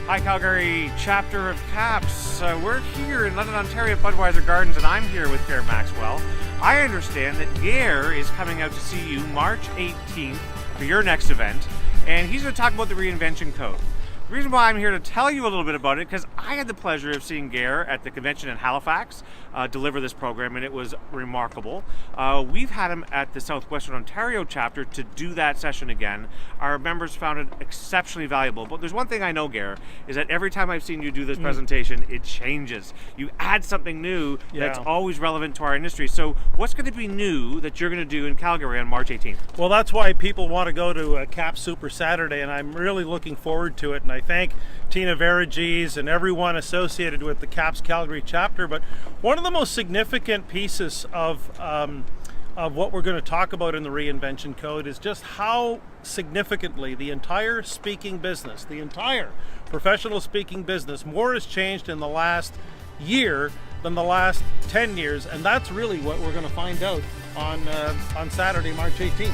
Hi, Calgary chapter of Caps. We're here in London, Ontario at Budweiser Gardens, and I'm here with Gare Maxwell. I understand that Gare is coming out to see you March 18th for your next event, and he's going to talk about the Reinvention Code. The reason why I'm here to tell you a little bit about it, because I had the pleasure of seeing Gare at the convention in Halifax deliver this program, and it was remarkable. We've had him at the Southwestern Ontario chapter to do that session again. Our members found it exceptionally valuable. But there's one thing I know, Gare, is that every time I've seen you do this presentation, it changes. You add something new that's always relevant to our industry. So what's going to be new that you're going to do in Calgary on March 18th? Well, that's why people want to go to Cap Super Saturday, and I'm really looking forward to it. And I thank Tina Verigese and everyone associated with the CAPS Calgary chapter. But one of the most significant pieces of what we're going to talk about in the Reinvention Code is just how significantly the entire speaking business, the entire professional speaking business, more has changed in the last year than the last 10 years. And that's really what we're going to find out on Saturday, March 18th.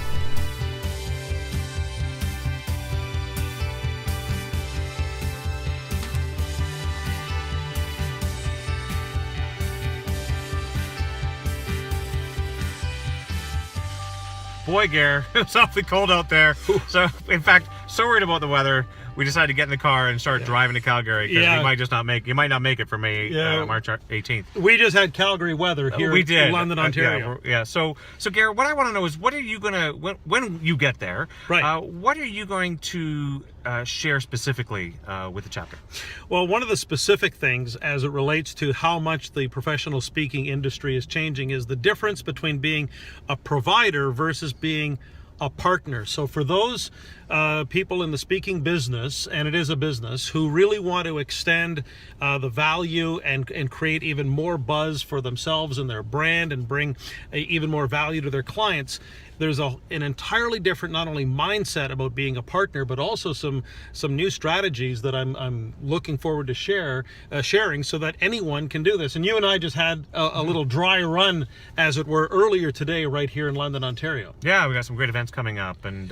Boy, Gare, it's awfully cold out there. So, in fact, so worried about the weather, we decided to get in the car and start driving to Calgary because you might not make it for me March 18th. We just had Calgary weather here in London, Ontario. So Gare, what I want to know is, what are you gonna when you get there? Right. What are you going to share specifically with the chapter? Well, one of the specific things as it relates to how much the professional speaking industry is changing is the difference between being a provider versus being a partner. So for those people in the speaking business, and it is a business, who really want to extend the value and create even more buzz for themselves and their brand and bring even more value to their clients, there's an entirely different not only mindset about being a partner, but also some new strategies that I'm looking forward to sharing so that anyone can do this. And you and I just had a little dry run, as it were, earlier today right here in London, Ontario. Yeah, we got some great events coming up, and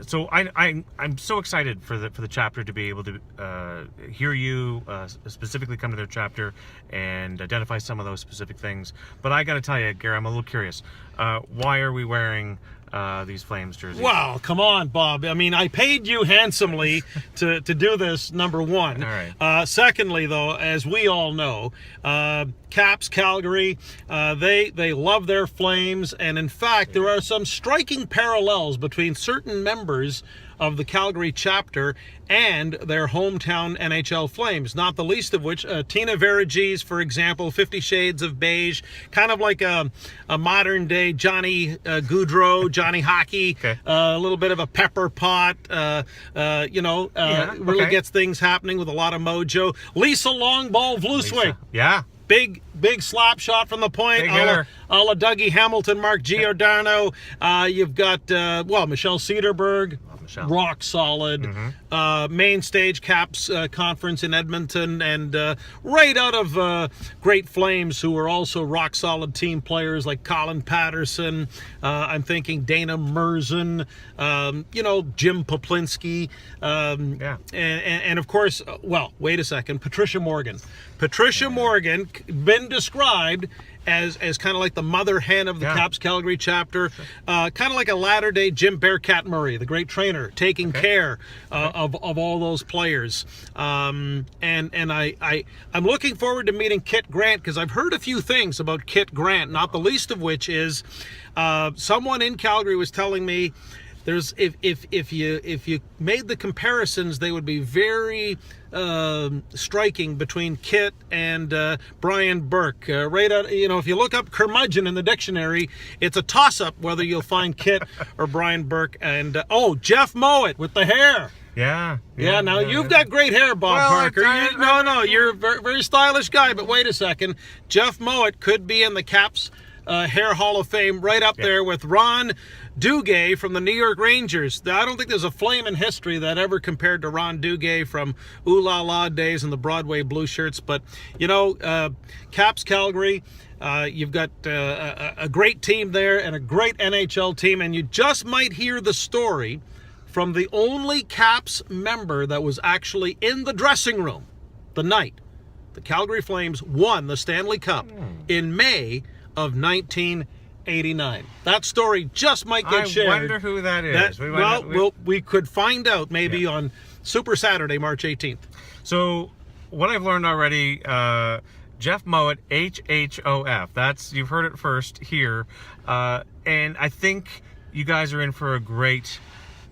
so I'm so excited for the chapter to be able to hear you specifically come to their chapter and identify some of those specific things. But I got to tell you, Gary, I'm a little curious. Why are we wearing these Flames jerseys? Wow, come on, Bob. I mean, I paid you handsomely to do this, number one. All right. Secondly, though, as we all know, Caps Calgary, they love their Flames, and in fact, there are some striking parallels between certain members of the Calgary chapter and their hometown NHL Flames, not the least of which Tina Verigese, for example, 50 Shades of Beige, kind of like a modern day Johnny Gaudreau, Johnny Hockey, a little bit of a pepper pot, really gets things happening with a lot of mojo. Lisa Longball Vlooswijk. Yeah. Big slap shot from the point, a la Dougie Hamilton, Mark Giordano. You've got, Michelle Cederberg, rock solid. Main stage Caps conference in Edmonton, and right out of Great Flames, who are also rock solid team players like Colin Patterson. I'm thinking Dana Merzen, Jim Poplinski, and of course, wait a second, Patricia Morgan. Patricia Morgan, been described as kind of like the mother hen of the Caps Calgary chapter, kind of like a latter-day Jim Bearcat Murray, the great trainer, taking care of all those players. And I'm looking forward to meeting Kit Grant, because I've heard a few things about Kit Grant, not the least of which is someone in Calgary was telling me there's if you made the comparisons, they would be very striking between Kit and Brian Burke. If you look up curmudgeon in the dictionary, it's a toss-up whether you'll find Kit or Brian Burke. And Jeff Mowat with the hair. Yeah. Now you've got great hair, Bob Parker. You're a very, very stylish guy. But wait a second, Jeff Mowat could be in the Caps Hair Hall of Fame, right up there with Ron Duguay from the New York Rangers. I don't think there's a Flame in history that ever compared to Ron Duguay from Ooh La La days and the Broadway Blue Shirts. But, Caps Calgary, you've got a great team there and a great NHL team, and you just might hear the story from the only Caps member that was actually in the dressing room the night the Calgary Flames won the Stanley Cup in May of 1989. That story just might get shared. I wonder who that is. We could find out maybe on Super Saturday, March 18th. So what I've learned already, Jeff Mowat, HHOF. You've heard it first here. And I think you guys are in for a great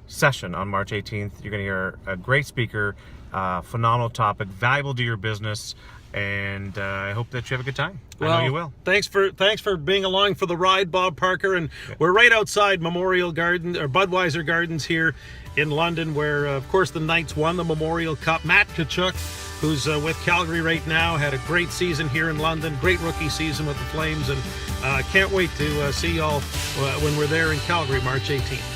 session on March 18th. You're going to hear a great speaker, phenomenal topic, valuable to your business, and I hope that you have a good time. I know you will. Thanks for being along for the ride, Bob Parker. And we're right outside Memorial Garden or Budweiser Gardens here in London, where of course the Knights won the Memorial Cup. Matt Tkachuk, who's with Calgary right now, had a great season here in London, great rookie season with the Flames, and can't wait to see y'all when we're there in Calgary March 18th.